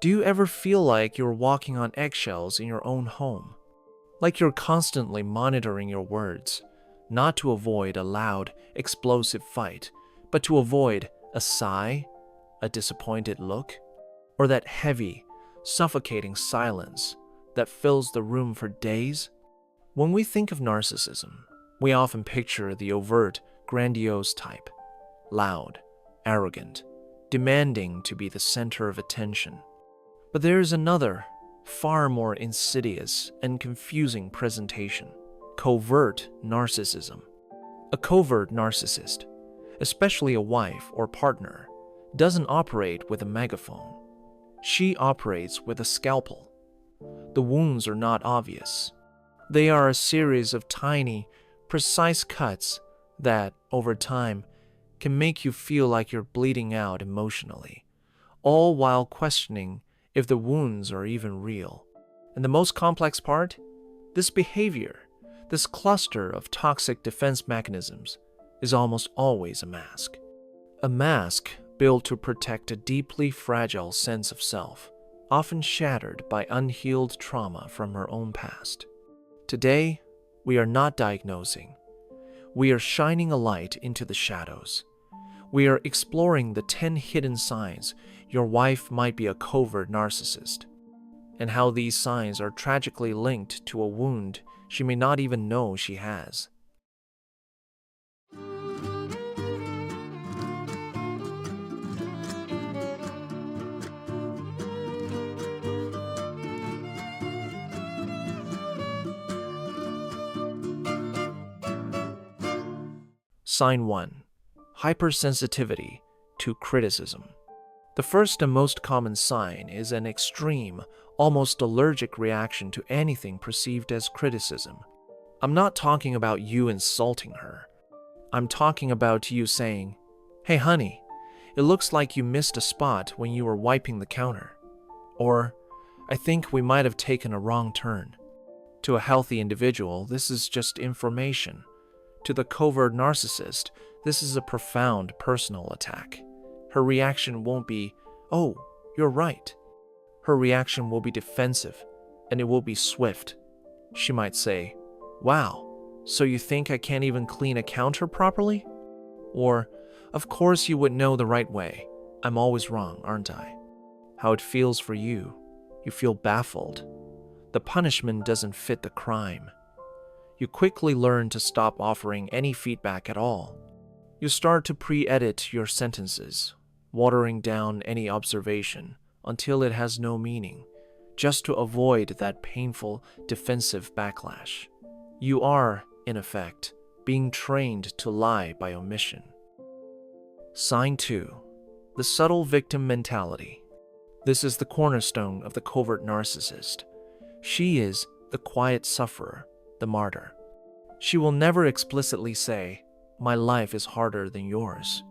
Do you ever feel like you're walking on eggshells in your own home? Like you're constantly monitoring your words, not to avoid a loud, explosive fight, but to avoid a sigh, a disappointed look, or that heavy, suffocating silence that fills the room for days? When we think of narcissism, we often picture the overt, grandiose type, loud, arrogant, demanding to be the center of attention. But there is another, far more insidious and confusing presentation: covert narcissism. A covert narcissist, especially a wife or partner, doesn't operate with a megaphone. She operates with a scalpel. The wounds are not obvious. They are a series of tiny, precise cuts that, over time, can make you feel like you're bleeding out emotionally, all while questioning if the wounds are even real. And the most complex part? This behavior, this cluster of toxic defense mechanisms, is almost always a mask. A mask built to protect a deeply fragile sense of self, often shattered by unhealed trauma from her own past. Today, we are not diagnosing. We are shining a light into the shadows. We are exploring the 10 hidden signs your wife might be a covert narcissist, and how these signs are tragically linked to a wound she may not even know she has. Sign 1. Hypersensitivity to criticism. The first and most common sign is an extreme, almost allergic reaction to anything perceived as criticism. I'm not talking about you insulting her. I'm talking about you saying, "Hey honey, it looks like you missed a spot when you were wiping the counter." Or, "I think we might have taken a wrong turn." To a healthy individual, this is just information. To the covert narcissist, this is a profound personal attack. Her reaction won't be, "Oh, you're right." Her reaction will be defensive, and it will be swift. She might say, "Wow, so you think I can't even clean a counter properly?" Or, "Of course you would know the right way. I'm always wrong, aren't I?" How it feels for you. You feel baffled. The punishment doesn't fit the crime. You quickly learn to stop offering any feedback at all. You start to pre-edit your sentences, watering down any observation until it has no meaning, just to avoid that painful defensive backlash. You are, in effect, being trained to lie by omission. Sign 2. The subtle victim mentality. This is the cornerstone of the covert narcissist. She is the quiet sufferer, the martyr. She will never explicitly say, "My life is harder than yours,"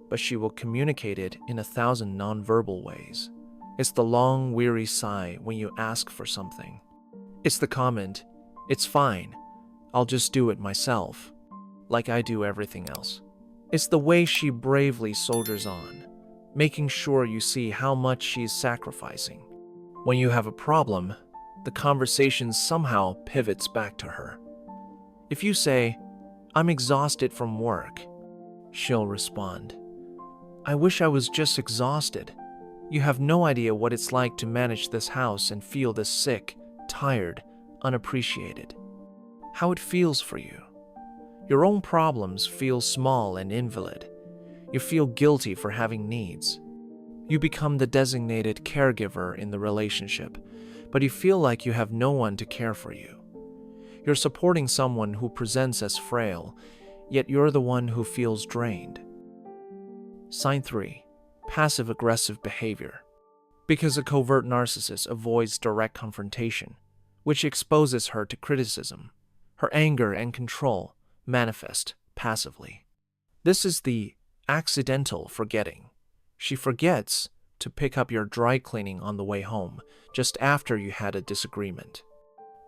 but she will communicate it in 1,000 nonverbal ways. It's the long, weary sigh when you ask for something. It's the comment, "It's fine, I'll just do it myself, like I do everything else." It's the way she bravely soldiers on, making sure you see how much she's sacrificing. When you have a problem, the conversation somehow pivots back to her. If you say, "I'm exhausted from work," she'll respond, "I wish I was just exhausted. You have no idea what it's like to manage this house and feel this sick, tired, unappreciated." How it feels for you. Your own problems feel small and invalid. You feel guilty for having needs. You become the designated caregiver in the relationship, but you feel like you have no one to care for you. You're supporting someone who presents as frail, yet you're the one who feels drained. Sign 3. Passive-aggressive behavior. Because a covert narcissist avoids direct confrontation, which exposes her to criticism, her anger and control manifest passively. This is the accidental forgetting. She forgets to pick up your dry cleaning on the way home, just after you had a disagreement.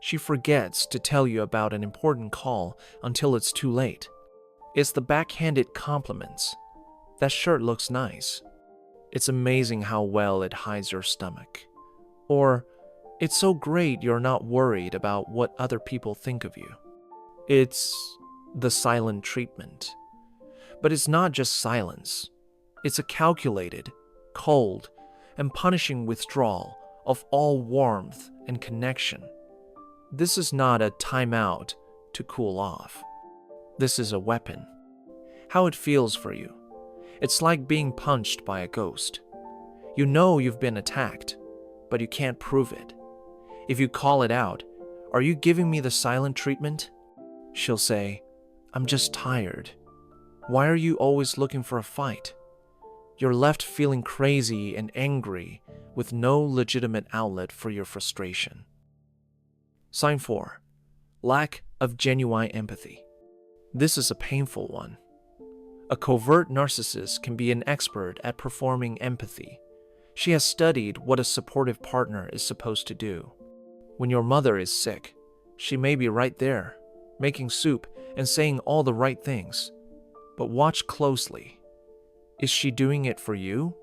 She forgets to tell you about an important call until it's too late. It's the backhanded compliments. "That shirt looks nice." It's amazing how well it hides your stomach. Or, it's so great you're not worried about what other people think of you. It's the silent treatment. But it's not just silence. It's a calculated, cold, and punishing withdrawal of all warmth and connection. This is not a timeout to cool off. This is a weapon. How it feels for you. It's like being punched by a ghost. You know you've been attacked, but you can't prove it. If you call it out, "Are you giving me the silent treatment?" she'll say, "I'm just tired. Why are you always looking for a fight?" You're left feeling crazy and angry with no legitimate outlet for your frustration. Sign 4. Lack of genuine empathy. This is a painful one. A covert narcissist can be an expert at performing empathy. She has studied what a supportive partner is supposed to do. When your mother is sick, she may be right there, making soup and saying all the right things. But watch closely. Is she doing it for you?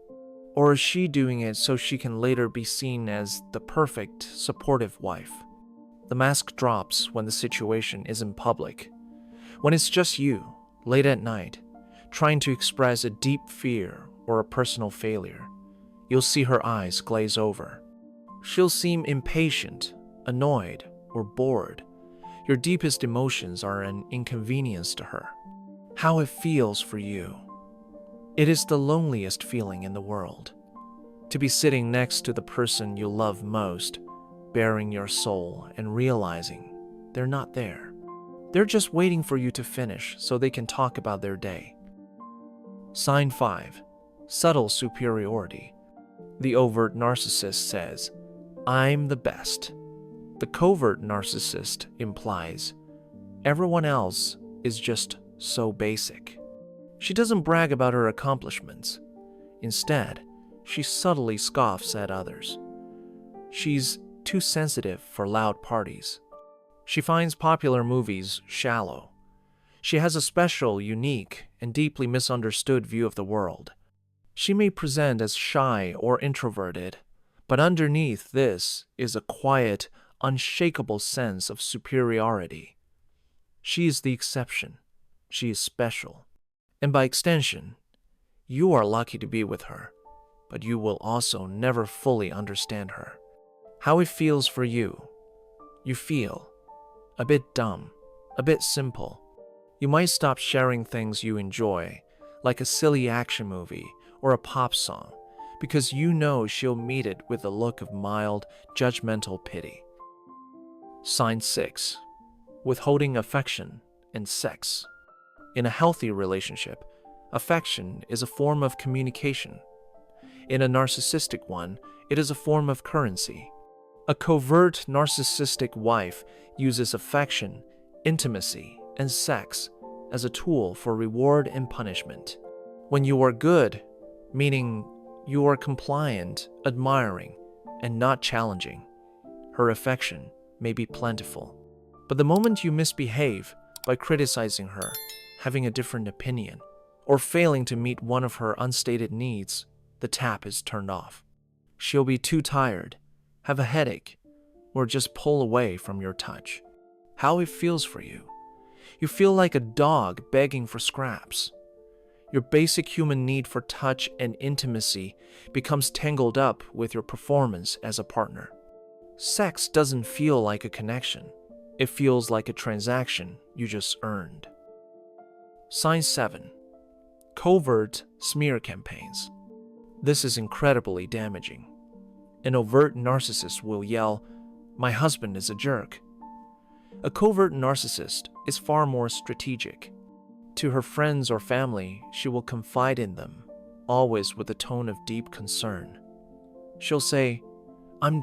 Or is she doing it so she can later be seen as the perfect, supportive wife? The mask drops when the situation isn't public. When it's just you, late at night, trying to express a deep fear or a personal failure, you'll see her eyes glaze over. She'll seem impatient, annoyed, or bored. Your deepest emotions are an inconvenience to her. How it feels for you. It is the loneliest feeling in the world. To be sitting next to the person you love most, bearing your soul and realizing they're not there. They're just waiting for you to finish so they can talk about their day. Sign 5. Subtle superiority. The overt narcissist says, "I'm the best." The covert narcissist implies, "Everyone else is just so basic." She doesn't brag about her accomplishments. Instead, she subtly scoffs at others. She's too sensitive for loud parties. She finds popular movies shallow. She has a special, unique, and deeply misunderstood view of the world. She may present as shy or introverted, but underneath this is a quiet, unshakable sense of superiority. She is the exception. She is special. And by extension, you are lucky to be with her, but you will also never fully understand her. How it feels for you. You feel a bit dumb, a bit simple. You might stop sharing things you enjoy, like a silly action movie or a pop song, because you know she'll meet it with a look of mild, judgmental pity. Sign 6. Withholding affection and sex. In a healthy relationship, affection is a form of communication. In a narcissistic one, it is a form of currency. A covert narcissistic wife uses affection, intimacy, and sex as a tool for reward and punishment. When you are good, meaning you are compliant, admiring, and not challenging, her affection may be plentiful. But the moment you misbehave by criticizing her, having a different opinion, or failing to meet one of her unstated needs, the tap is turned off. She'll be too tired, have a headache, or just pull away from your touch. How it feels for you. You feel like a dog begging for scraps. Your basic human need for touch and intimacy becomes tangled up with your performance as a partner. Sex doesn't feel like a connection. It feels like a transaction you just earned. Sign 7. Covert smear campaigns. This is incredibly damaging. An overt narcissist will yell, "My husband is a jerk." A covert narcissist is far more strategic. To her friends or family, she will confide in them, always with a tone of deep concern. She'll say, I'm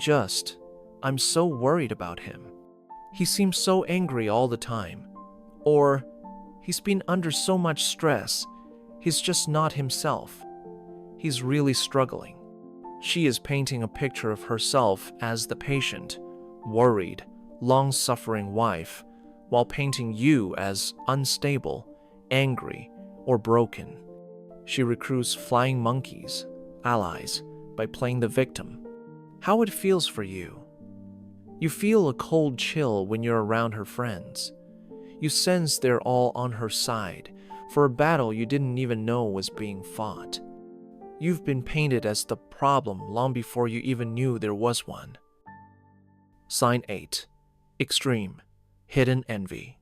so worried about him. He seems so angry all the time." Or, "He's been under so much stress, he's just not himself. He's really struggling." She is painting a picture of herself as the patient, worried, long-suffering wife, while painting you as unstable, angry, or broken. She recruits flying monkeys, allies, by playing the victim. How it feels for you. You feel a cold chill when you're around her friends. You sense they're all on her side for a battle you didn't even know was being fought. You've been painted as the problem long before you even knew there was one. Sign 8. Extreme. Hidden envy.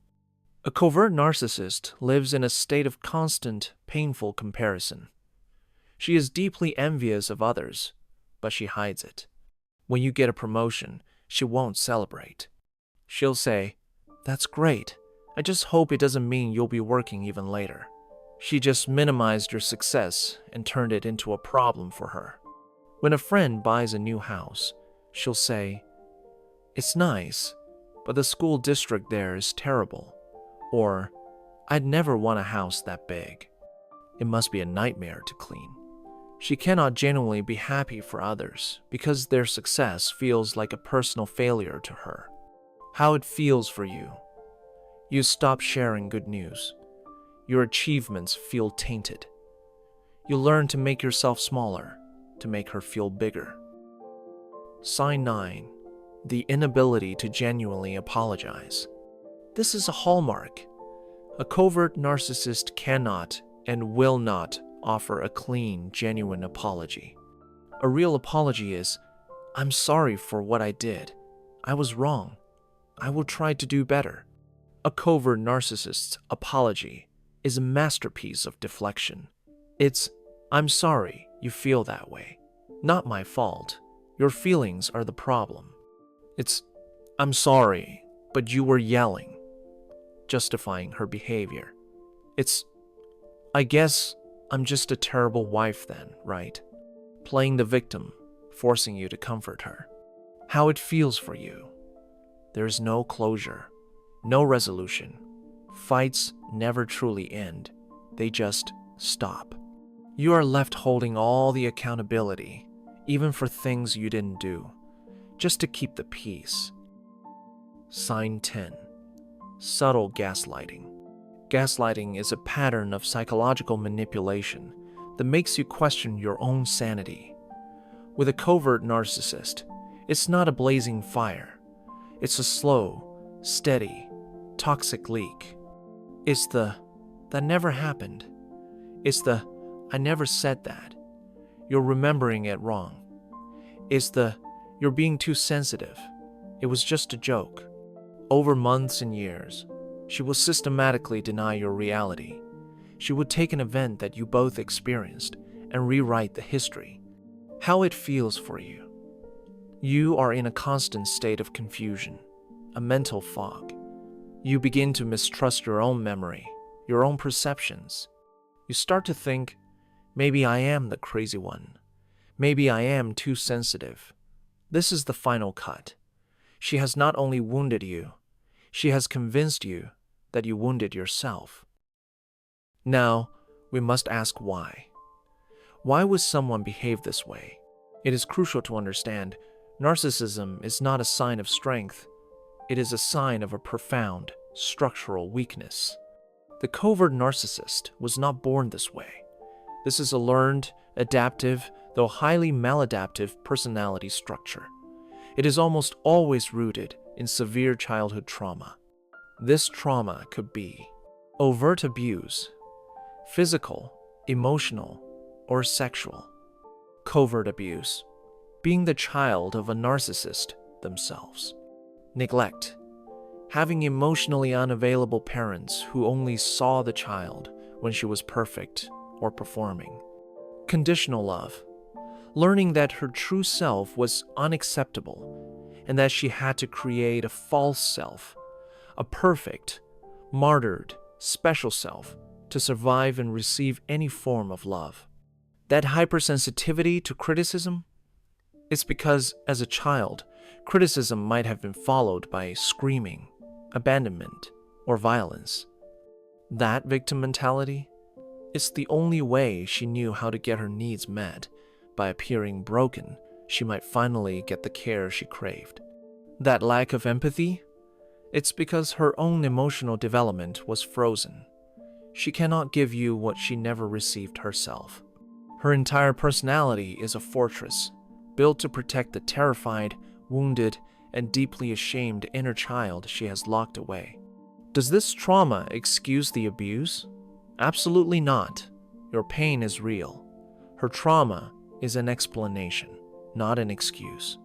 A covert narcissist lives in a state of constant, painful comparison. She is deeply envious of others, but she hides it. When you get a promotion, she won't celebrate. She'll say, "That's great. I just hope it doesn't mean you'll be working even later." She just minimized your success and turned it into a problem for her. When a friend buys a new house, she'll say, "It's nice, but the school district there is terrible." Or, "I'd never want a house that big. It must be a nightmare to clean." She cannot genuinely be happy for others because their success feels like a personal failure to her. How it feels for you. You stop sharing good news. Your achievements feel tainted. You learn to make yourself smaller, to make her feel bigger. Sign 9. The inability to genuinely apologize. This is a hallmark. A covert narcissist cannot and will not offer a clean, genuine apology. A real apology is, "I'm sorry for what I did. I was wrong. I will try to do better." A covert narcissist's apology is a masterpiece of deflection. It's, "I'm sorry you feel that way. Not my fault. Your feelings are the problem." It's, "I'm sorry, but you were yelling," justifying her behavior. It's, "I guess I'm just a terrible wife then, right?" Playing the victim, forcing you to comfort her. How it feels for you. There's no closure, no resolution. Fights never truly end. They just stop. You are left holding all the accountability, even for things you didn't do, just to keep the peace. Sign 10. Subtle gaslighting. Gaslighting is a pattern of psychological manipulation that makes you question your own sanity. With a covert narcissist, it's not a blazing fire. It's a slow, steady, toxic leak. It's the, "That never happened." It's the, "I never said that. You're remembering it wrong." It's the, "You're being too sensitive. It was just a joke." Over months and years, she will systematically deny your reality. She would take an event that you both experienced and rewrite the history. How it feels for you. You are in a constant state of confusion, a mental fog. You begin to mistrust your own memory, your own perceptions. You start to think, maybe I am the crazy one. Maybe I am too sensitive. This is the final cut. She has not only wounded you, she has convinced you that you wounded yourself. Now, we must ask why. Why would someone behave this way? It is crucial to understand narcissism is not a sign of strength. It is a sign of a profound, structural weakness. The covert narcissist was not born this way. This is a learned, adaptive, though highly maladaptive personality structure. It is almost always rooted in severe childhood trauma. This trauma could be overt abuse, physical, emotional, or sexual. Covert abuse, being the child of a narcissist themselves. Neglect, having emotionally unavailable parents who only saw the child when she was perfect or performing. Conditional love, learning that her true self was unacceptable and that she had to create a false self, a perfect, martyred, special self to survive and receive any form of love. That hypersensitivity to criticism? It's because, as a child, criticism might have been followed by screaming, abandonment, or violence. That victim mentality? It's the only way she knew how to get her needs met. By appearing broken, she might finally get the care she craved. That lack of empathy? It's because her own emotional development was frozen. She cannot give you what she never received herself. Her entire personality is a fortress, built to protect the terrified, wounded, and deeply ashamed inner child she has locked away. Does this trauma excuse the abuse? Absolutely not. Your pain is real. Her trauma is an explanation, not an excuse.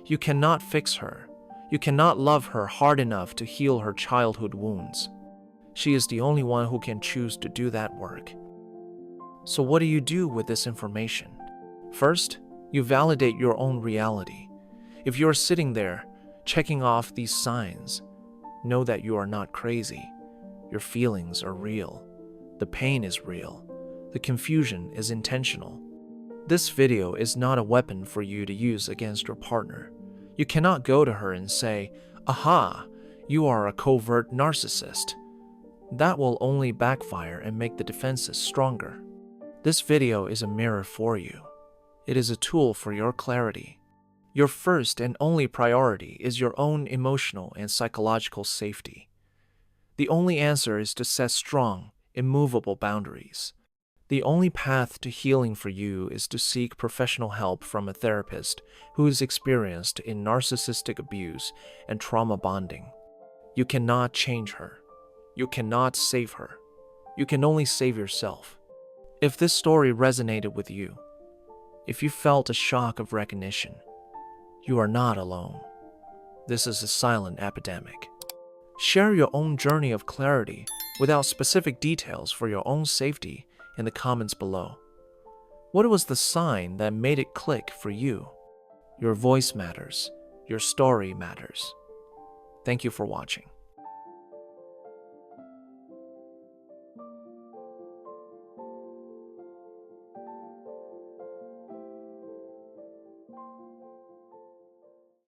You cannot fix her. You cannot love her hard enough to heal her childhood wounds. She is the only one who can choose to do that work. So what do you do with this information? First, you validate your own reality. If you're sitting there, checking off these signs, know that you are not crazy. Your feelings are real. The pain is real. The confusion is intentional. This video is not a weapon for you to use against your partner. You cannot go to her and say, "Aha, you are a covert narcissist." That will only backfire and make the defenses stronger. This video is a mirror for you. It is a tool for your clarity. Your first and only priority is your own emotional and psychological safety. The only answer is to set strong, immovable boundaries. The only path to healing for you is to seek professional help from a therapist who is experienced in narcissistic abuse and trauma bonding. You cannot change her. You cannot save her. You can only save yourself. If this story resonated with you, if you felt a shock of recognition, you are not alone. This is a silent epidemic. Share your own journey of clarity without specific details for your own safety in the comments below. What was the sign that made it click for you? Your voice matters. Your story matters. Thank you for watching.